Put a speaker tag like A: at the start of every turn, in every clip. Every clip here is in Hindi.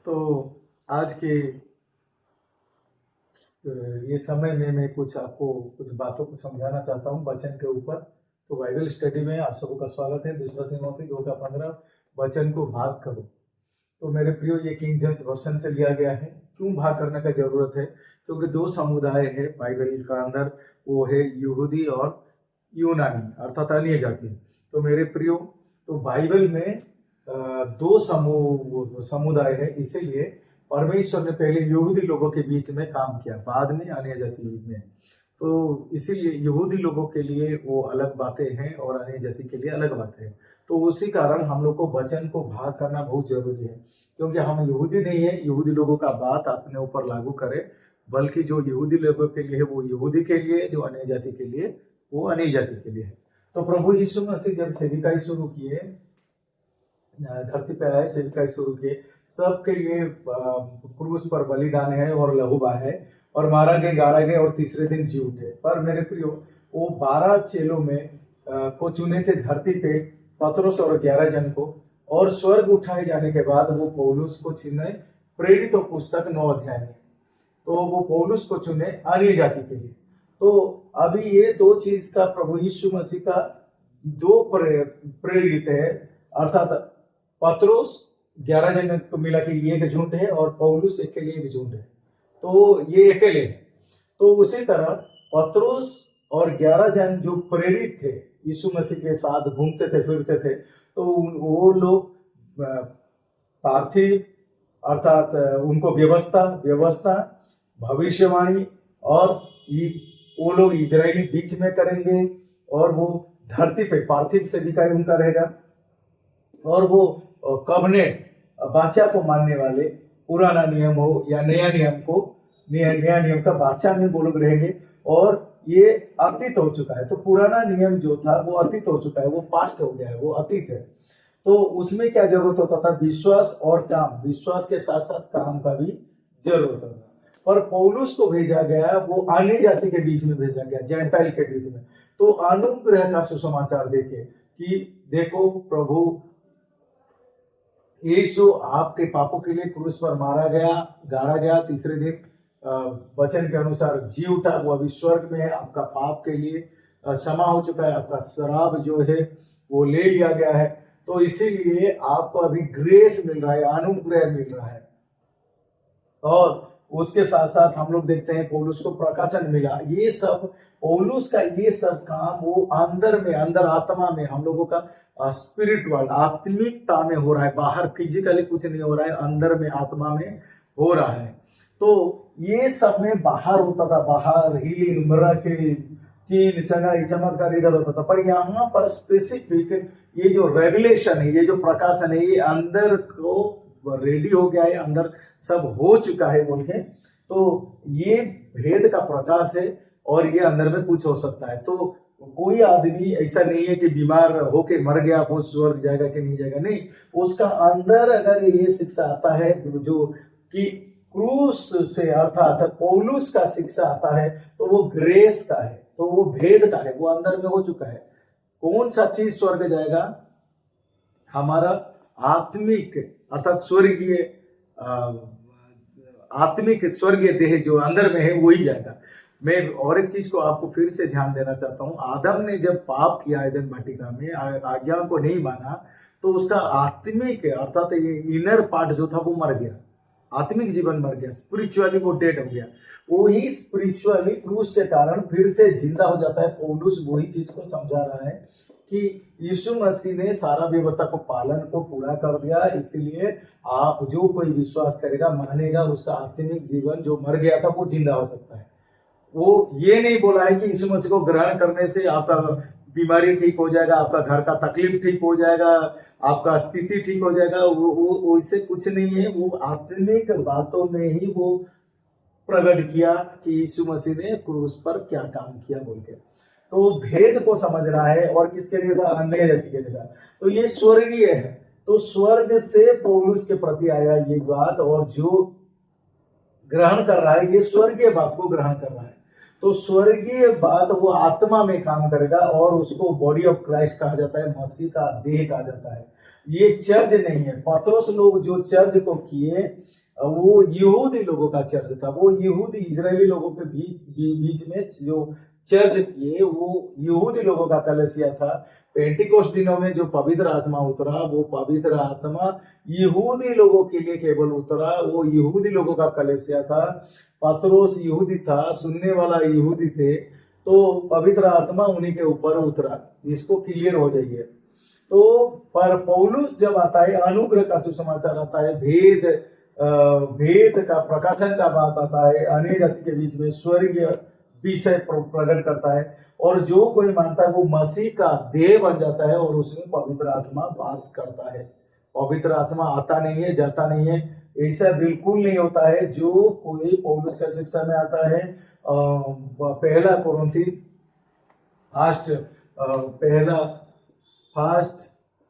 A: तो आज के ये समय में मैं आपको कुछ बातों को समझाना चाहता हूँ वचन के ऊपर। तो बाइबल स्टडी में आप सबका स्वागत है। दूसरा तीमोथी 2:15 वचन को भाग करो। तो मेरे प्रियो, ये किंग जेम्स वर्जन से लिया गया है। क्यों भाग करने का जरूरत है? क्योंकि दो समुदाय है बाइबल का अंदर, वो है यहूदी और यूनानी अर्थात अन्य जाति। तो मेरे प्रियो, तो बाइबल में दो समुदाय है, इसीलिए परमेश्वर ने पहले यहूदी लोगों के बीच में काम किया, बाद में अन्य जाति में। तो इसीलिए यहूदी लोगों के लिए वो अलग बातें हैं और अन्य जाति के लिए अलग बातें हैं। तो उसी कारण हम लोग को वचन को भाग करना बहुत जरूरी है, क्योंकि हम यहूदी नहीं है यहूदी लोगों का बात अपने ऊपर लागू करें, बल्कि जो यहूदी लोगों के लिए है वो यहूदी के लिए, जो अन्य जाति के लिए वो अन्य जाति के लिए है। तो प्रभु यीशु मसीह जब सेविकाई शुरू किए, धरती पे आए, सेविकाई शुरू किए, सबके लिए क्रूस पर बलिदान है और लहू बहाए और मारा गए, गाड़ा गए और तीसरे दिन जी उठे। पर मेरे प्रियो, वो 12 चेलों में को चुने थे धरती पे, पतरस और 11 जन को, और स्वर्ग उठाए जाने के बाद वो पौलुस को चुने प्रेरित पुस्तक 9 अध्याय में। तो वो पौलुस को चुने अन्य जाति के लिए। तो अभी ये दो चीज का प्रभु यीशु मसीह का दो प्रेरित है, अर्थात पतरस 11 जन को मिला के एक झुंड है और पौलुस एक के लिए एक झुंड है। तो ये अकेले है। तो उसी तरह पतरस और 11 जन जो प्रेरित थे, यीशु मसीह के साथ घूमते थे फिरते थे, तो वो लोग पार्थिव अर्थात उनको व्यवस्था भविष्यवाणी और वो लोग इजरायली बीच में करेंगे, और वो धरती पे पार्थिव सेविकाई उनका रहेगा, और वो कवनेट बाचा को मानने वाले, पुराना नियम हो या नया नियम को, नया नियम का बाचा में वो लोग रहेंगे। और ये अतीत हो चुका है, तो पुराना नियम जो था वो अतीत हो चुका है, वो पास्ट हो गया है, वो अतीत है। तो उसमें क्या जरूरत होता था? विश्वास और काम, विश्वास के साथ साथ काम का भी जरूरत होता था। पर पौलुस को भेजा गया, वो अन्य जाति के बीच में भेजा गया, जेंटाइल के बीच में। तो अनुग्रह का सुसमाचार देखे कि देखो, प्रभु यीशु आपके पापों के लिए क्रूस पर मारा गया, गाड़ा गया, तीसरे दिन वचन के अनुसार जी उठा, वो अभी स्वर्ग में है, आपका पाप के लिए क्षमा हो चुका है, आपका शराब जो है वो ले लिया गया है। तो इसीलिए आपको अभी ग्रेस मिल रहा है, अनुग्रह मिल रहा है। और उसके साथ साथ हम लोग देखते हैं पौलुस को प्रकाशन मिला। ये सब पौलुस का ये सब काम वो अंदर में, अंदर आत्मा में हम लोगों का स्पिरिचुअल आत्मिकता में हो रहा है, बाहर फिजिकली कुछ नहीं हो रहा है, अंदर में आत्मा में हो रहा है। तो ये सब में बाहर होता था, बाहर हीलिंग, मिरेकल, चीन चंगाई, चमत्कार इधर होता था। पर यहाँ पर स्पेसिफिक ये जो रेवलेशन है, ये जो प्रकाशन है, ये अंदर को रेडी हो गया है, अंदर सब हो चुका है बोल के। तो ये भेद का प्रकाश है, और ये अंदर में कुछ हो सकता है। तो कोई आदमी ऐसा नहीं है कि बीमार होके मर गया वो स्वर्ग जाएगा कि नहीं जाएगा, नहीं। उसका अंदर अगर ये शिक्षा आता है जो कि क्रूस से, अर्थात पौलुस का शिक्षा आता है, तो वो ग्रेस का है, तो वो भेद का है, वो अंदर में हो चुका है। कौन सा चीज स्वर्ग जाएगा? हमारा आत्मिक अर्थात स्वर्गीय आत्मिक स्वर्गीय देह जो अंदर में है वही जाएगा। मैं और एक चीज को आपको फिर से ध्यान देना चाहता हूँ। आदम ने जब पाप किया एदन वाटिका में, आज्ञा को नहीं माना, तो उसका आत्मिक अर्थात ये इनर पार्ट जो था वो मर गया, आत्मिक जीवन मर गया, स्पिरिचुअली वो डेड हो गया। वही स्पिरिचुअली क्रूस के कारण फिर से जिंदा हो जाता है। पौलुस वही चीज को समझा रहा है कि यीशु मसीह ने सारा व्यवस्था को पालन को पूरा कर दिया, इसीलिए आप जो कोई विश्वास करेगा, मानेगा, उसका आत्मिक जीवन जो मर गया था वो जिंदा हो सकता है। वो ये नहीं बोला है कि यीशु मसीह को ग्रहण करने से आपका बीमारी ठीक हो जाएगा, आपका घर का तकलीफ ठीक हो जाएगा, आपका स्थिति ठीक हो जाएगा। वो इससे कुछ नहीं है। वो आत्मिक बातों में ही वो प्रकट किया कि यीशु मसीह ने क्रूस पर क्या काम किया बोल के। तो भेद को समझना है, और किसके लिए था? अन्य जाति के लिए था। तो ये स्वर्गीय है, तो स्वर्ग से पौलुस के प्रति आया ये बात, और जो ग्रहण कर रहा है ये स्वर्गीय बात को ग्रहण कर रहा है। तो स्वर्गीय बात वो आत्मा में काम करेगा, और उसको बॉडी ऑफ क्राइस्ट कहा जाता है, मसीह का देह कहा जाता है। ये चर्च नहीं है। पतरस लोग जो चर्च को किए वो यहूदी लोगों का चर्च था। वो यहूदी इजरायली लोगों के बीच में जो चर्च किए वो यहूदी लोगों का कलीसिया था। पेंटिकोस्ट दिनों में जो पवित्र आत्मा उतरा वो पवित्र आत्मा यहूदी लोगों के लिए केवल उतरा। वो यहूदी लोगों का कलीसिया था। पतरस यहूदी था, सुनने वाला यहूदी थे, तो पवित्र आत्मा उन्हीं के ऊपर उतरा। इसको क्लियर हो जाइए। तो पर पौलुस जब आता है, अनुग्रह का सुसमाचार आता है, भेद का प्रकाशन का बात आता है, अन्य जाति के बीच में स्वर्गीय विषय प्रकट करता है, और जो कोई मानता है वो मसीह का देह बन जाता है और उसमें पवित्र आत्मा वास करता है। पवित्र आत्मा आता नहीं है, जाता नहीं है, ऐसा बिल्कुल नहीं होता है। जो कोई पौलुस का शिक्षा में आता है, पहला कोरिन्थी फर्स्ट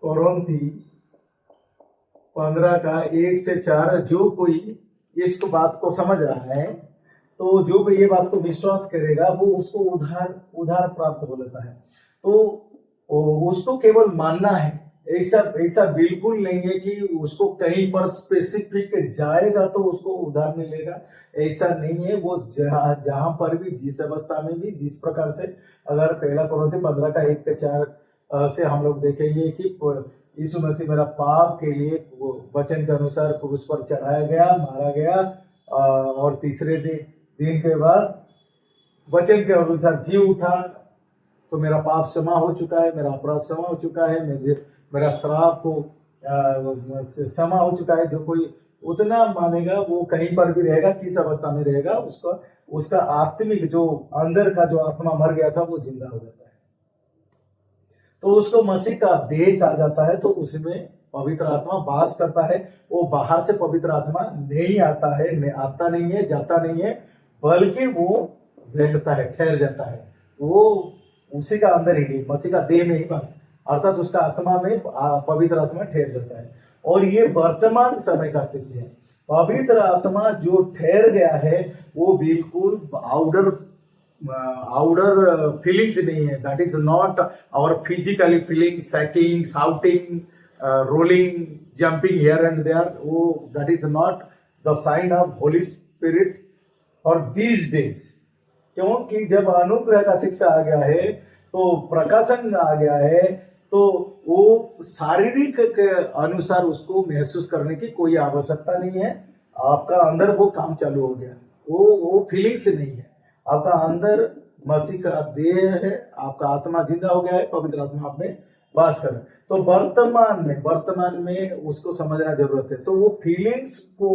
A: कोरिन्थी 15 का 1 से 4, जो कोई इस बात को समझ रहा है, तो जो भी ये बात को विश्वास करेगा वो उसको उधार प्राप्त हो लेता है। तो उसको केवल मानना है, ऐसा बिल्कुल नहीं है कि उसको कहीं पर स्पेसिफिक जाएगा तो उसको उधार मिलेगा, ऐसा नहीं है। वो जहां पर भी, जिस अवस्था में भी, जिस प्रकार से, अगर पहला कोरिन्थी 15 का 1 से 4 से हम लोग देखेंगे कि यीशु मसीह मेरा पाप के लिए वचन के अनुसार क्रूस पर चढ़ाया गया, मारा गया, और तीसरे दिन के बाद वचन के अनुसार जी उठा, तो मेरा पाप क्षमा हो चुका है, मेरा अपराध क्षमा हो चुका है, मेरा श्राप को क्षमा हो चुका है। जो कोई उतना मानेगा वो कहीं पर भी रहेगा, किस अवस्था में रहेगा, उसका आत्मिक जो अंदर का जो आत्मा मर गया था वो जिंदा हो जाता है। तो उसको मसीह का देह कहा जाता है। तो उसमें पवित्र आत्मा वास करता है। वो बाहर से पवित्र आत्मा नहीं आता है, आता नहीं है, जाता नहीं है, बल्कि वो रहता है, ठहर जाता है। वो उसी का अंदर ही, मसीह का देह में ही बस, अर्थात उसका आत्मा में पवित्र आत्मा ठहर जाता है। और ये वर्तमान समय का स्थिति है। पवित्र आत्मा जो ठहर गया है वो बिल्कुल आउटर फीलिंग्स नहीं है। That is not our physically feeling, sacking, shouting, rolling, jumping here and there. वो that is not the sign of holy spirit for these days. क्योंकि जब अनुग्रह का शिक्षा आ गया है, तो प्रकाशन आ गया है, तो वो शारीरिक के अनुसार उसको महसूस करने की कोई आवश्यकता नहीं है। आपका अंदर वो काम चालू हो गया, वो फीलिंग्स नहीं है। आपका अंदर मसीह का देह है, आपका आत्मा जिंदा हो गया है, पवित्र आत्मा आप में वास कर। तो वर्तमान में उसको समझना जरूरत है। तो वो फीलिंग्स को,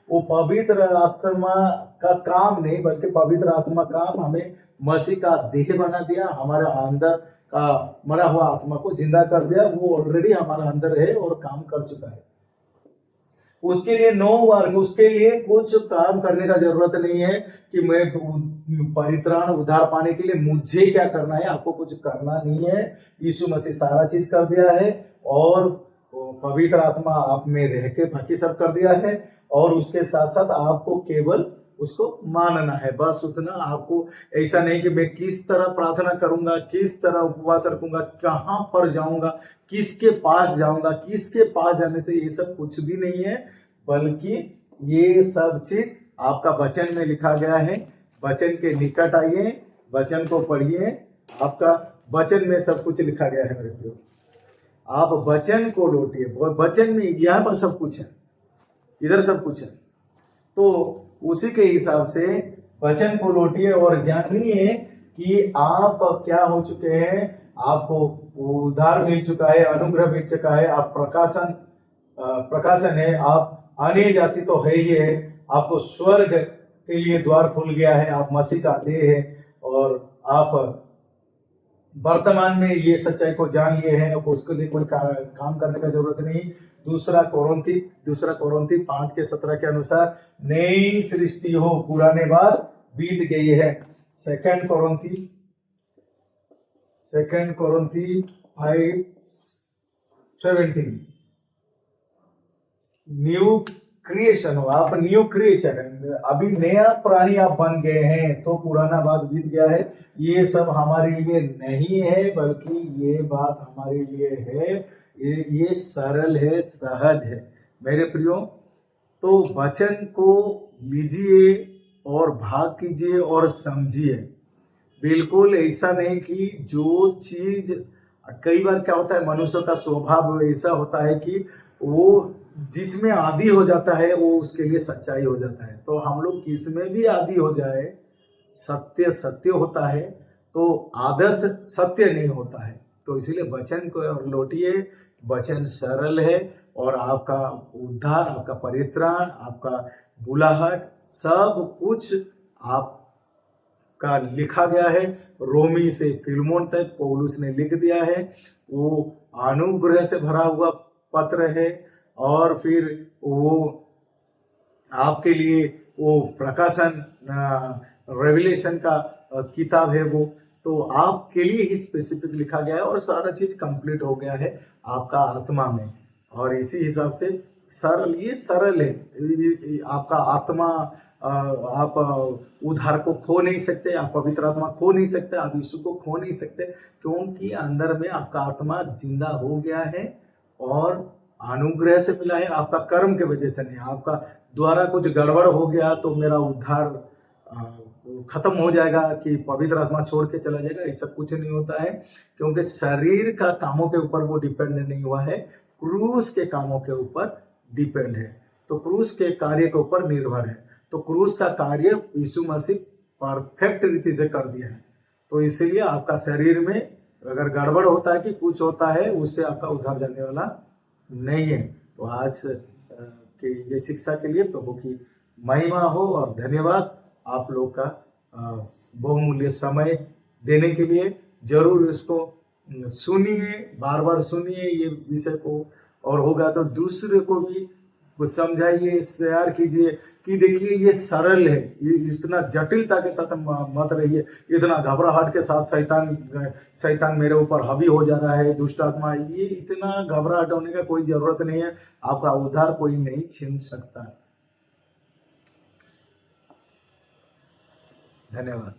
A: वो पवित्र आत्मा का काम नहीं, बल्कि पवित्र आत्मा काम हमें मसीह का देह बना दिया, हमारे अंदर का मरा हुआ आत्मा को जिंदा कर दिया। वो ऑलरेडी हमारा अंदर है और काम कर चुका है। उसके लिए नो वर्क, उसके लिए कुछ काम करने का जरूरत नहीं है कि मैं परित्राण उद्धार पाने के लिए मुझे क्या करना है। आपको कुछ करना नहीं है। यीशु मसीह सारा चीज कर दिया है, और पवित्र आत्मा आप में रह के बाकी सब कर दिया है। और उसके साथ साथ आपको केवल उसको मानना है, बस उतना। आपको ऐसा नहीं कि मैं किस तरह प्रार्थना करूंगा, किस तरह उपवास रखूंगा, कहां पर जाऊंगा, किसके पास जाऊंगा, किसके पास जाने से, ये सब कुछ भी नहीं है। बल्कि ये सब चीज आपका वचन में लिखा गया है। वचन के निकट आइए, वचन को पढ़िए, आपका वचन में सब कुछ लिखा गया है मेरे प्रियो। आप वचन को लौटिए, वचन में यहाँ पर सब कुछ है, इधर सब कुछ है। तो उसी के हिसाब से वचन को लौटिए और जानिए कि आप क्या हो चुके हैं। आपको उद्धार मिल चुका है, अनुग्रह मिल चुका है, आप प्रकाशन है, आप अन्य जाति तो है ही है, आपको स्वर्ग के लिए द्वार खुल गया है, आप मसीह का देह है, और आप वर्तमान में ये सच्चाई को जान लिए हैं। अब उसके लिए कोई काम करने का जरूरत नहीं। दूसरा कोरिन्थी 5:17 के अनुसार नई सृष्टि हो, पुराने बात बीत गई है। सेकंड कोरिन्थी 5:17 न्यू क्रिएशन हो, आप न्यू क्रिएचर है, अभी नया प्राणी आप बन गए हैं। तो पुराना बात बीत गया है। ये सब हमारे लिए नहीं है, बल्कि ये बात हमारे लिए है ये सरल है, सहज है मेरे प्रियो। तो वचन को लीजिए और भाग कीजिए और समझिए। बिल्कुल ऐसा नहीं कि जो चीज, कई बार क्या होता है, मनुष्य का स्वभाव ऐसा होता है कि वो जिसमें आदी हो जाता है वो उसके लिए सच्चाई हो जाता है। तो हम लोग किसमें भी आदी हो जाए, सत्य सत्य होता है, तो आदत सत्य नहीं होता है। तो इसीलिए वचन को और लौटिए, वचन सरल है और आपका उद्धार, आपका परित्राण, आपका बुलाहट, सब कुछ आपका लिखा गया है। रोमी से फिलमोन तक पौलुस ने लिख दिया है। वो अनुग्रह से भरा हुआ पत्र है और फिर वो आपके लिए वो प्रकाशन, रेवलेशन का किताब है वो, तो आपके लिए ही स्पेसिफिक लिखा गया है और सारा चीज कंप्लीट हो गया है आपका आत्मा में। और इसी हिसाब से सरल, ये सरल है। आपका आत्मा, आप उद्धार को खो नहीं सकते, आप पवित्र आत्मा खो नहीं सकते, आप यीशु को खो नहीं सकते, क्योंकि अंदर में आपका आत्मा जिंदा हो गया है और अनुग्रह से मिला है, आपका कर्म के वजह से नहीं। आपका द्वारा कुछ गड़बड़ हो गया तो मेरा उद्धार खत्म हो जाएगा कि पवित्र आत्मा छोड़ के चला जाएगा, ऐसा कुछ नहीं होता है। क्योंकि शरीर का कामों के ऊपर वो डिपेंड नहीं हुआ है, क्रूस के कामों के ऊपर डिपेंड है। तो क्रूस के कार्य के ऊपर निर्भर है। तो क्रूस का कार्य यीशु मसीह परफेक्ट रीति से कर दिया है। तो इसीलिए आपका शरीर में अगर गड़बड़ होता है कि कुछ होता है, उससे आपका उद्धार जाने वाला नहीं है। तो आज के ये शिक्षा के लिए प्रभु की महिमा हो और धन्यवाद आप लोग का बहुमूल्य समय देने के लिए। जरूर इसको सुनिए, बार बार सुनिए ये विषय को, और होगा तो दूसरे को भी कुछ समझाइए, शेयर कीजिए कि देखिए ये सरल है, ये इतना जटिलता के साथ मत रहिए, इतना घबराहट के साथ शैतान मेरे ऊपर हावी हो जा रहा है, दुष्ट आत्मा, ये इतना घबराहट होने का कोई जरूरत नहीं है। आपका उद्धार कोई नहीं छीन सकता। धन्यवाद।